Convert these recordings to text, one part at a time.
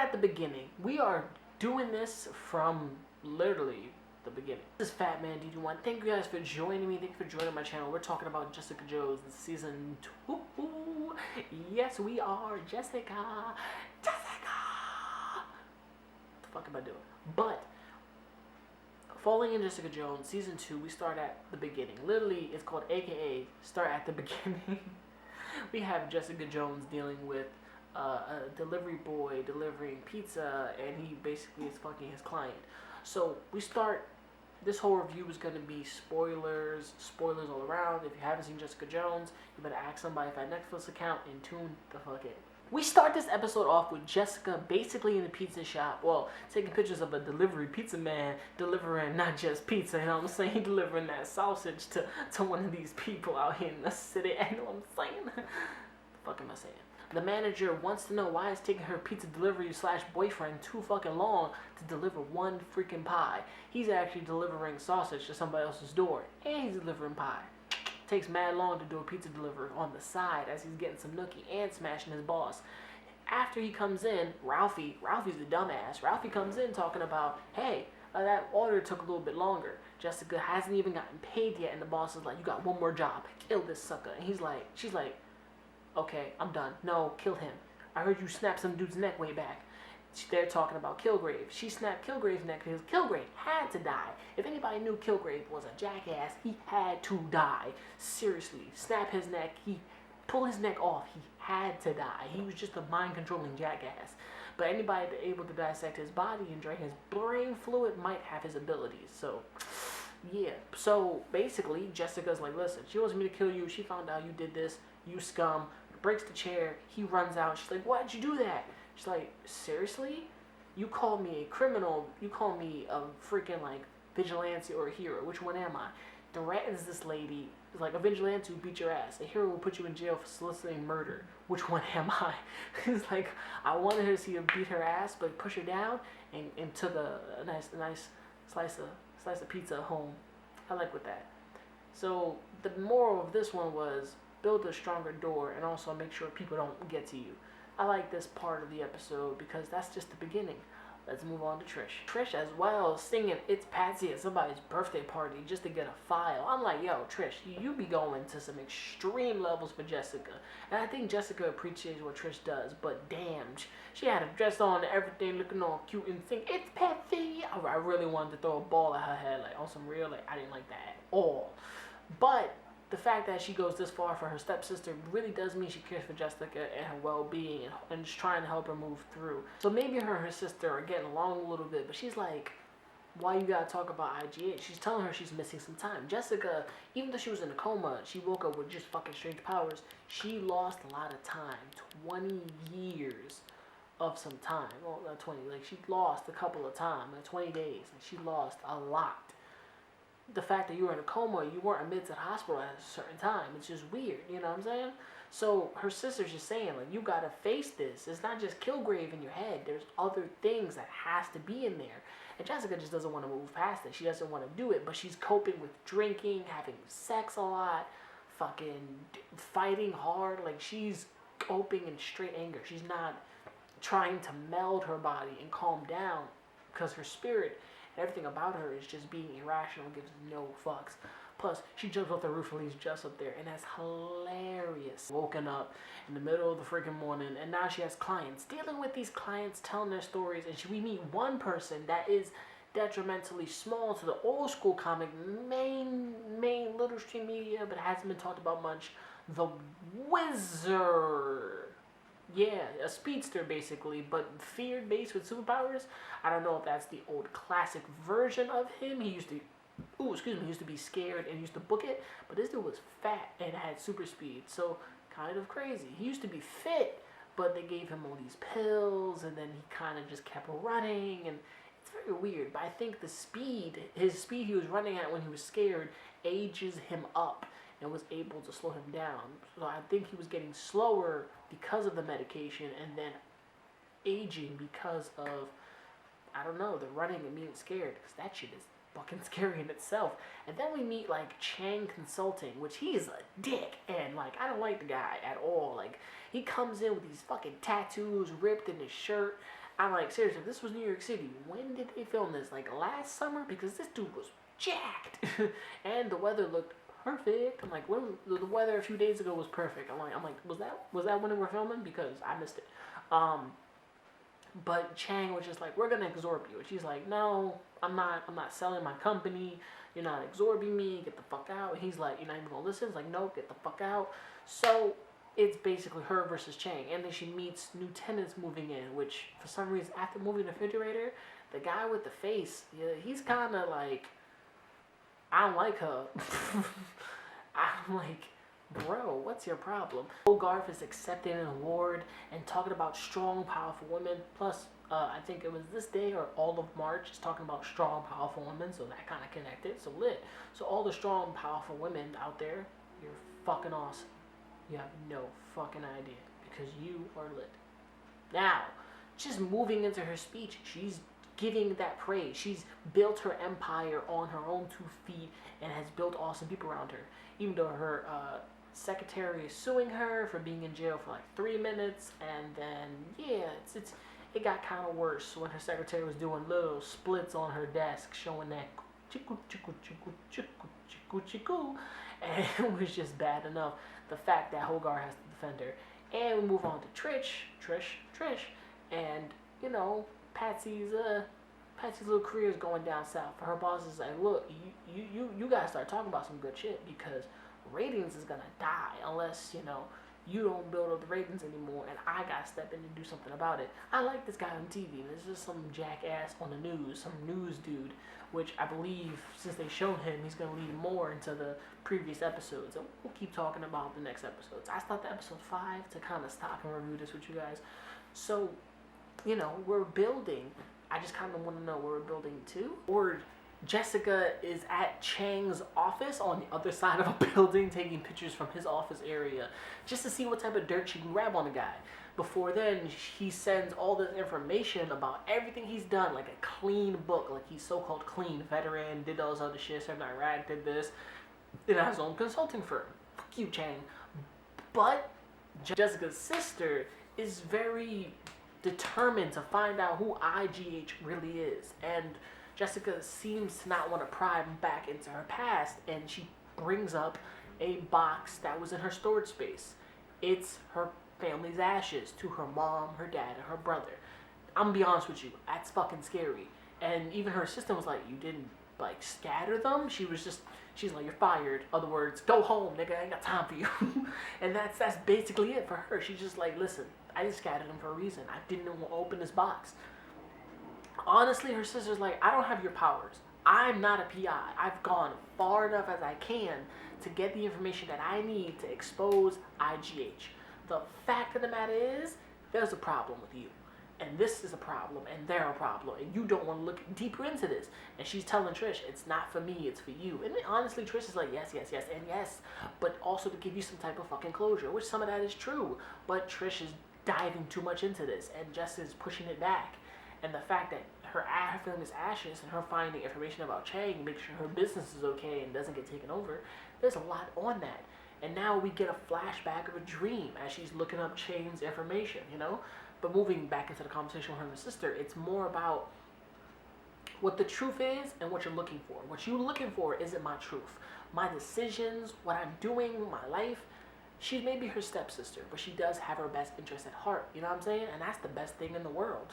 at the beginning. We are doing this from literally the beginning. This is Fat Man DD1. Thank you guys for joining me. Thank you for joining my channel. We're talking about Jessica Jones season 2. Yes, we are. Jessica. What the fuck am I doing? But Falling in Jessica Jones season 2, we start at the beginning. Literally, it's called AKA start at the beginning. We have Jessica Jones dealing with a delivery boy delivering pizza, and he basically is fucking his client. So we start. This whole review is going to be spoilers all around. If you haven't seen Jessica Jones, you better ask somebody for a Netflix account and tune the fuck in. We start this episode off with Jessica basically in the pizza shop. Well, taking pictures of a delivery pizza man delivering not just pizza, you know what I'm saying? Delivering that sausage to one of these people out here in the city. You know what I'm saying? The fuck am I saying? The manager wants to know why it's taking her pizza delivery / boyfriend too fucking long to deliver one freaking pie. He's actually delivering sausage to somebody else's door, and he's delivering pie. Takes mad long to do a pizza delivery on the side as he's getting some nookie and smashing his boss. After he comes in, Ralphie's a dumbass. Ralphie comes in talking about, hey, that order took a little bit longer. Jessica hasn't even gotten paid yet, and the boss is like, you got one more job. Kill this sucker. And she's like, okay, I'm done. No, kill him. I heard you snap some dude's neck way back. They're talking about Kilgrave. She snapped Kilgrave's neck because Kilgrave had to die. If anybody knew Kilgrave was a jackass, he had to die. Seriously, snap his neck. Pull his neck off. He had to die. He was just a mind-controlling jackass. But anybody able to dissect his body and drain his brain fluid might have his abilities. So, yeah. So, basically, Jessica's like, listen, she wants me to kill you. She found out you did this. You scum. Breaks the chair. He runs out. She's like, why'd you do that? She's like, seriously? You call me a criminal. You call me a freaking, like, vigilante or a hero. Which one am I? Threatens this lady. It's like, a vigilante will beat your ass. A hero will put you in jail for soliciting murder. Which one am I? It's like, I wanted her to see her beat her ass, but push her down and took a nice slice of pizza home. I like with that. So, the moral of this one was, build a stronger door and also make sure people don't get to you. I like this part of the episode because that's just the beginning. Let's move on to Trish. Trish as well, singing It's Patsy at somebody's birthday party just to get a file. I'm like, yo, Trish, you be going to some extreme levels for Jessica. And I think Jessica appreciates what Trish does, but damn, she had a dress on and everything looking all cute and sing, It's Patsy. I really wanted to throw a ball at her head, like on some real, like, I didn't like that at all. But the fact that she goes this far for her stepsister really does mean she cares for Jessica and her well-being and just trying to help her move through. So maybe her and her sister are getting along a little bit, but she's like, why you gotta talk about IGH? She's telling her she's missing some time. Jessica, even though she was in a coma, she woke up with just fucking strange powers. She lost a lot of time, 20 years of some time. Well, not 20, like she lost a couple of times, like 20 days, and she lost a lot. The fact that you were in a coma, you weren't admitted to the hospital at a certain time. It's just weird, you know what I'm saying? So her sister's just saying, like, you gotta face this. It's not just Kilgrave in your head. There's other things that has to be in there. And Jessica just doesn't want to move past it. She doesn't want to do it, but she's coping with drinking, having sex a lot, fucking fighting hard. Like, she's coping in straight anger. She's not trying to meld her body and calm down because her spirit, everything about her is just being irrational, gives no fucks. Plus, she jumps off the roof and leaves Jess up there, and that's hilarious. Woken up in the middle of the freaking morning, and now she has clients. Dealing with these clients, telling their stories, and we meet one person that is detrimentally small to the old school comic, main little stream media, but hasn't been talked about much. The Wizard. Yeah, a speedster basically, but fear-based with superpowers. I don't know if that's the old classic version of him. He used to be scared and used to book it, but this dude was fat and had super speed, so kind of crazy. He used to be fit, but they gave him all these pills, and then he kind of just kept running, and it's very weird. But I think his speed he was running at when he was scared, ages him up and was able to slow him down. So I think he was getting slower because of the medication, and then aging because of, I don't know, the running and being scared, because that shit is fucking scary in itself. And then we meet, like, Chang Consulting, which he is a dick, and, like, I don't like the guy at all. Like, he comes in with these fucking tattoos ripped in his shirt. I'm like, seriously, if this was New York City, when did they film this? Like last summer? Because this dude was jacked. And the weather looked perfect. I'm like, when the weather a few days ago was perfect. I'm like, was that when they were filming? Because I missed it. But Chang was just like, we're gonna absorb you. And she's like, no, I'm not selling my company. You're not absorbing me. Get the fuck out. And he's like, you're not even gonna listen. It's like, no, get the fuck out. So it's basically her versus Chang. And then she meets new tenants moving in, which for some reason, after moving the refrigerator, the guy with the face, yeah, he's kind of like, I don't like her. I'm like, bro, what's your problem? Hogarth is accepting an award and talking about strong, powerful women. Plus, I think it was this day or all of March is talking about strong, powerful women. So that kind of connected. So lit. So all the strong, powerful women out there, you're fucking awesome. You have no fucking idea because you are lit. Now, just moving into her speech, she's giving that praise. She's built her empire on her own 2 feet and has built awesome people around her. Even though her secretary is suing her for being in jail for like 3 minutes, and then yeah, it got kind of worse when her secretary was doing little splits on her desk showing that chiku chiku chiku chiku chiku chiku, and it was just bad enough. The fact that Hogarth has to defend her, and we move on to Trish, and you know Patsy's little career is going down south. Her boss is like, look, you gotta start talking about some good shit because ratings is gonna die unless you don't build up the ratings anymore, and I gotta step in and do something about it. I like this guy on TV. There's just some jackass on the news, some news dude, which I believe since they showed him, he's gonna lead more into the previous episodes, and we'll keep talking about the next episodes. I stopped at episode 5 to kind of stop and review this with you guys. So, we're building. I just kind of want to know where we're building to. Or Jessica is at Chang's office on the other side of a building taking pictures from his office area just to see what type of dirt she can grab on the guy. Before then, he sends all this information about everything he's done, like a clean book, like he's so-called clean, veteran, did all this other shit, served in Iraq, did this, did his own consulting firm. Fuck you, Chang. But Jessica's sister is very determined to find out who IGH really is, and Jessica seems to not want to pry back into her past, and she brings up a box that was in her storage space. It's her family's ashes to her mom, her dad, and her brother. I'm gonna be honest with you, that's fucking scary. And even her assistant was like, you didn't like scatter them? She's like, you're fired. Other words, go home, nigga, I ain't got time for you. And that's basically it for her. She's just like, listen, I just scattered them for a reason. I didn't want to open this box. Honestly, her sister's like, I don't have your powers. I'm not a PI. I've gone far enough as I can to get the information that I need to expose IGH. The fact of the matter is, there's a problem with you. And this is a problem, and they're a problem, and you don't want to look deeper into this. And she's telling Trish, it's not for me, it's for you. And honestly, Trish is like, yes, and yes, but also to give you some type of fucking closure, which some of that is true. But Trish is diving too much into this, and Jessica's pushing it back. And the fact that her family's ashes and her finding information about Chang makes sure her business is okay and doesn't get taken over, there's a lot on that. And now we get a flashback of a dream as she's looking up Chang's information, But moving back into the conversation with her and her sister, it's more about what the truth is and what you're looking for. What you're looking for isn't my truth. My decisions, what I'm doing, my life. She may be her stepsister, but she does have her best interest at heart. You know what I'm saying? And that's the best thing in the world.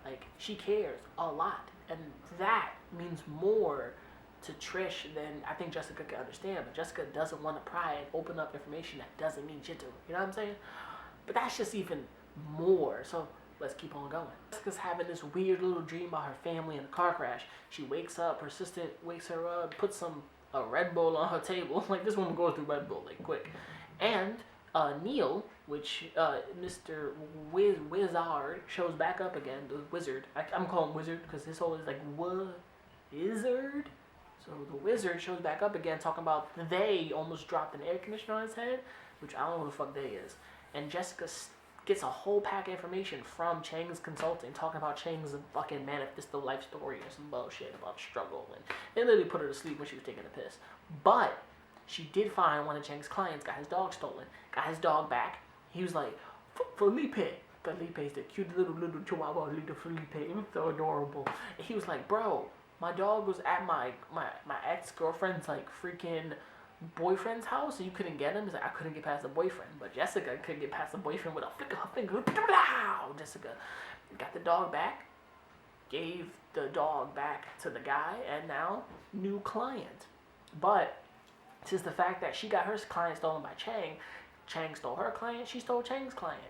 Like, she cares a lot. And that means more to Trish than I think Jessica can understand. But Jessica doesn't want to pry and open up information that doesn't mean shit to her. You know what I'm saying? But that's just even more. So let's keep on going. Jessica's having this weird little dream about her family in a car crash. She wakes up, her assistant wakes her up, puts a Red Bull on her table. Like, this woman goes through Red Bull, like, quick. And Neil, which Mr. Wizard shows back up again, the wizard. I'm calling him Wizard because his whole is like, wizard? So the wizard shows back up again talking about they almost dropped an air conditioner on his head, which I don't know who the fuck they is. And Jessica gets a whole pack of information from Chang's consulting, talking about Chang's fucking manifesto life story or some bullshit about struggle. And they literally put her to sleep when she was taking a piss. But she did find one of Chang's clients got his dog stolen, got his dog back. He was like, Felipe, Felipe's the cute little chihuahua, little Felipe. It was so adorable. And he was like, bro, my dog was at my ex-girlfriend's like freaking boyfriend's house and you couldn't get him. He's like, I couldn't get past the boyfriend, but Jessica could get past the boyfriend with a flick of her finger. Jessica got the dog back, gave the dog back to the guy, and now new client. But since the fact that she got her client stolen by Chang, Chang stole her client, she stole Chang's client.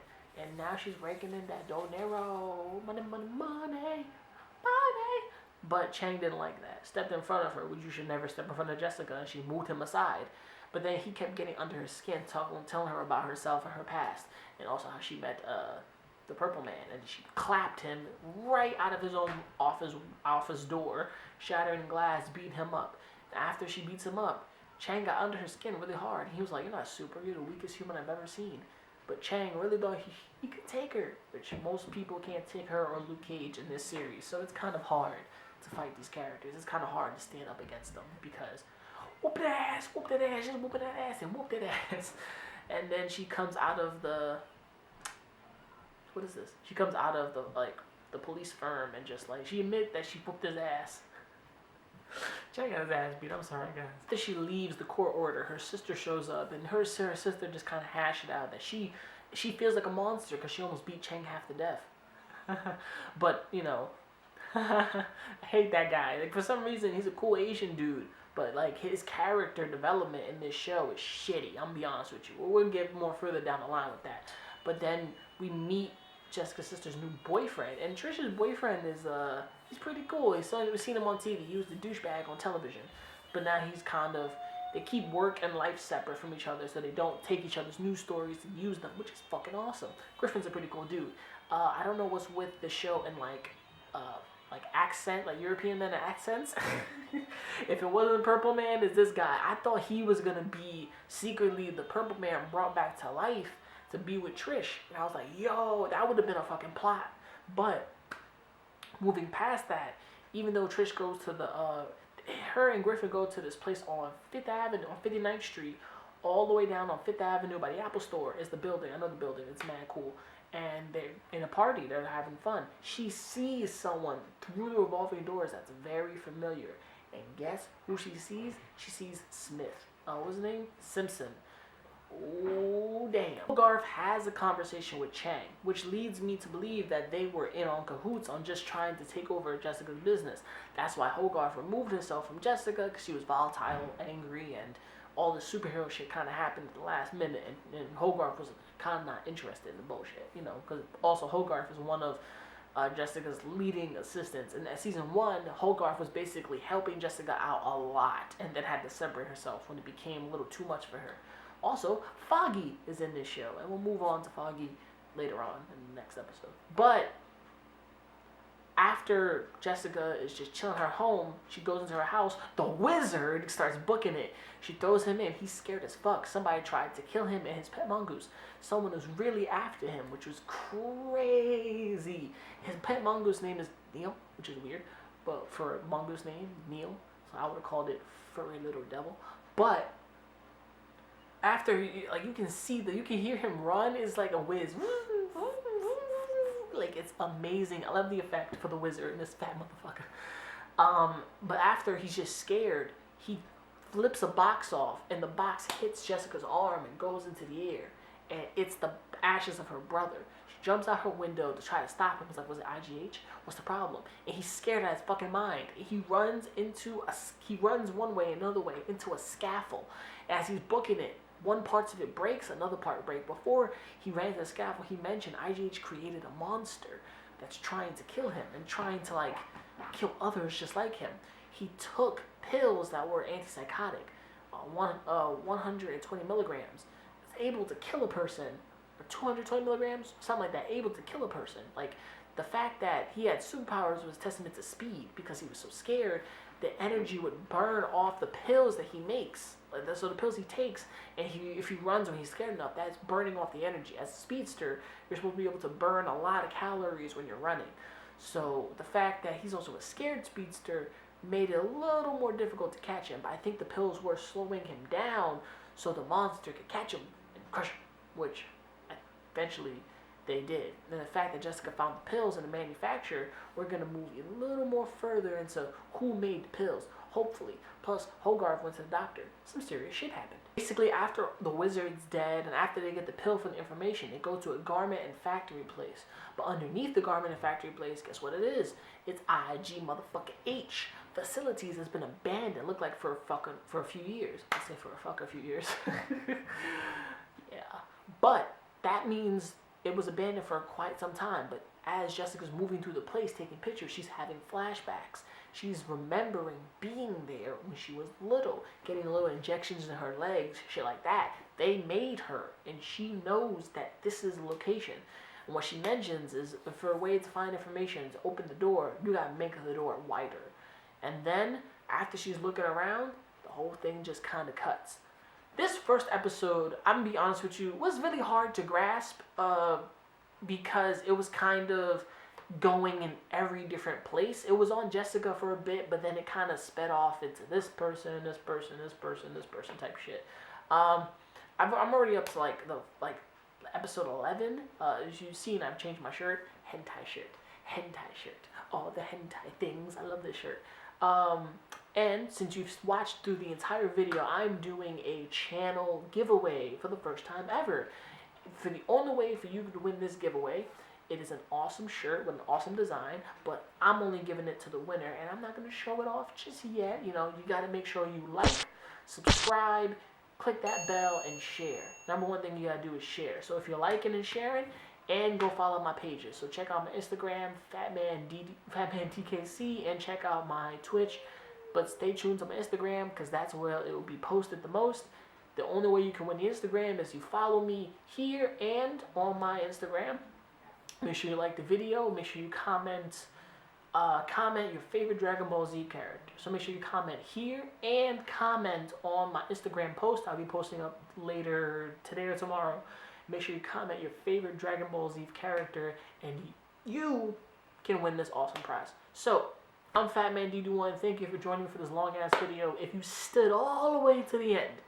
And now she's raking in that dinero. Money, money, money, money. But Chang didn't like that. Stepped in front of her, which you should never step in front of Jessica, and she moved him aside. But then he kept getting under her skin, telling her about herself and her past, and also how she met the Purple Man. And she clapped him right out of his own office door, shattering glass, beating him up. After she beats him up, Chang got under her skin really hard. He was like, you're not super, you're the weakest human I've ever seen. But Chang really thought he could take her, which most people can't take her or Luke Cage in this series. So it's kind of hard to fight these characters. It's kind of hard to stand up against them because whoop that ass, just whoop that ass and whoop that ass. And then she comes out of the, what is this? She comes out of the police firm and just like, she admits that she whooped his ass. Chang got his ass beat. I'm sorry, guys. After she leaves the court order, her sister shows up, and her sister just kind of hashed it out that she feels like a monster because she almost beat Chang half to death. But you know, I hate that guy. Like for some reason, he's a cool Asian dude, but like his character development in this show is shitty. I'm gonna be honest with you. We'll get more further down the line with that. But then we meet Jessica's sister's new boyfriend, and Trish's boyfriend is he's pretty cool. We've seen him on TV. He was the douchebag on television, but now he's kind of, they keep work and life separate from each other, so they don't take each other's news stories and use them, which is fucking awesome. Griffin's a pretty cool dude. I don't know what's with the show and like accent, like European men and accents. If it wasn't Purple Man, it's this guy. I thought he was gonna be secretly the Purple Man brought back to life to be with Trish, and I was like, yo, that would have been a fucking plot. But moving past that, even though Trish goes to the her and Griffin go to this place on 5th Avenue, on 59th Street, all the way down on 5th Avenue by the Apple Store is the building. I know the building, it's mad cool. And they're in a party, they're having fun. She sees someone through the revolving doors that's very familiar. And guess who she sees? She sees Smith. What's his name? Simpson. Oh, damn. Hogarth has a conversation with Chang, which leads me to believe that they were in on cahoots on just trying to take over Jessica's business. That's why Hogarth removed herself from Jessica, because she was volatile, angry, and all the superhero shit kind of happened at the last minute, and Hogarth was kind of not interested in the bullshit, you know, because also Hogarth is one of Jessica's leading assistants. And at season 1, Hogarth was basically helping Jessica out a lot, and then had to separate herself when it became a little too much for her. Also, Foggy is in this show, and we'll move on to Foggy later on in the next episode. But after Jessica is just chilling her home, she goes into her house. The wizard starts booking it. She throws him in. He's scared as fuck. Somebody tried to kill him and his pet mongoose. Someone was really after him, which was crazy. His pet mongoose name is Neil, which is weird, but for a mongoose name, Neil. So I would have called it Furry Little Devil. But after, like, you can hear him run. It's like a whiz. Like, it's amazing. I love the effect for the wizard and this fat motherfucker. But after he's just scared, he flips a box off, and the box hits Jessica's arm and goes into the air. And it's the ashes of her brother. She jumps out her window to try to stop him. It's like, was it IGH? What's the problem? And he's scared out of his fucking mind. He runs one way, another way, into a scaffold. As he's booking it, one part of it breaks, another part breaks. Before he ran to the scaffold, he mentioned IGH created a monster that's trying to kill him and trying to, like, kill others just like him. He took pills that were antipsychotic, 120 milligrams. It's able to kill a person, or 220 milligrams, something like that, able to kill a person. Like, the fact that he had superpowers was testament to speed, because he was so scared. The energy would burn off the pills that he makes. So the pills he takes, and if he runs when he's scared enough, that's burning off the energy. As a speedster, you're supposed to be able to burn a lot of calories when you're running. So the fact that he's also a scared speedster made it a little more difficult to catch him. But I think the pills were slowing him down so the monster could catch him and crush him, which eventually They did. And the fact that Jessica found the pills in the manufacturer, we're going to move a little more further into who made the pills, hopefully. Plus, Hogarth went to the doctor. Some serious shit happened. Basically, after the wizard's dead and after they get the pill for the information, they go to a garment and factory place. But underneath the garment and factory place, guess what it is? It's IG motherfucking H. Facilities has been abandoned, look like for a few years. I say for a few years. Yeah. But that means it was abandoned for quite some time. But as Jessica's moving through the place, taking pictures, she's having flashbacks. She's remembering being there when she was little, getting little injections in her legs, shit like that. They made her, and she knows that this is the location. And what she mentions is, for a way to find information, to open the door, you gotta make the door wider. And then, after she's looking around, the whole thing just kind of cuts. This first episode, I'm gonna be honest with you, was really hard to grasp because it was kind of going in every different place. It was on Jessica for a bit, but then it kind of sped off into this person type shit. I'm already up to like episode 11. As you've seen, I've changed my shirt. Hentai shirt. All the hentai things. I love this shirt. And since you've watched through the entire video, I'm doing a channel giveaway for the first time ever. For the only way for you to win this giveaway, it is an awesome shirt with an awesome design, but I'm only giving it to the winner, and I'm not going to show it off just yet. You know, you got to make sure you like, subscribe, click that bell, and share. Number one thing you got to do is share. So if you're liking and sharing, and go follow my pages. So check out my Instagram, FatmanTKC, and check out my Twitch. But stay tuned to my Instagram because that's where it will be posted the most. The only way you can win the Instagram is you follow me here and on my Instagram. Make sure you like the video. Make sure you comment your favorite Dragon Ball Z character. So make sure you comment here and comment on my Instagram post. I'll be posting up later today or tomorrow. Make sure you comment your favorite Dragon Ball Z character, and you can win this awesome prize. So, I'm FatmanD1. Thank you for joining me for this long-ass video. If you stood all the way to the end,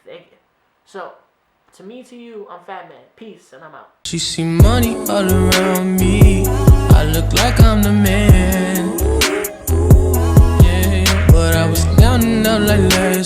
thank you. So, to me, to you, I'm Fatman. Peace, and I'm out. She see money all around me. I look like I'm the man. Yeah, but I was down and out like that.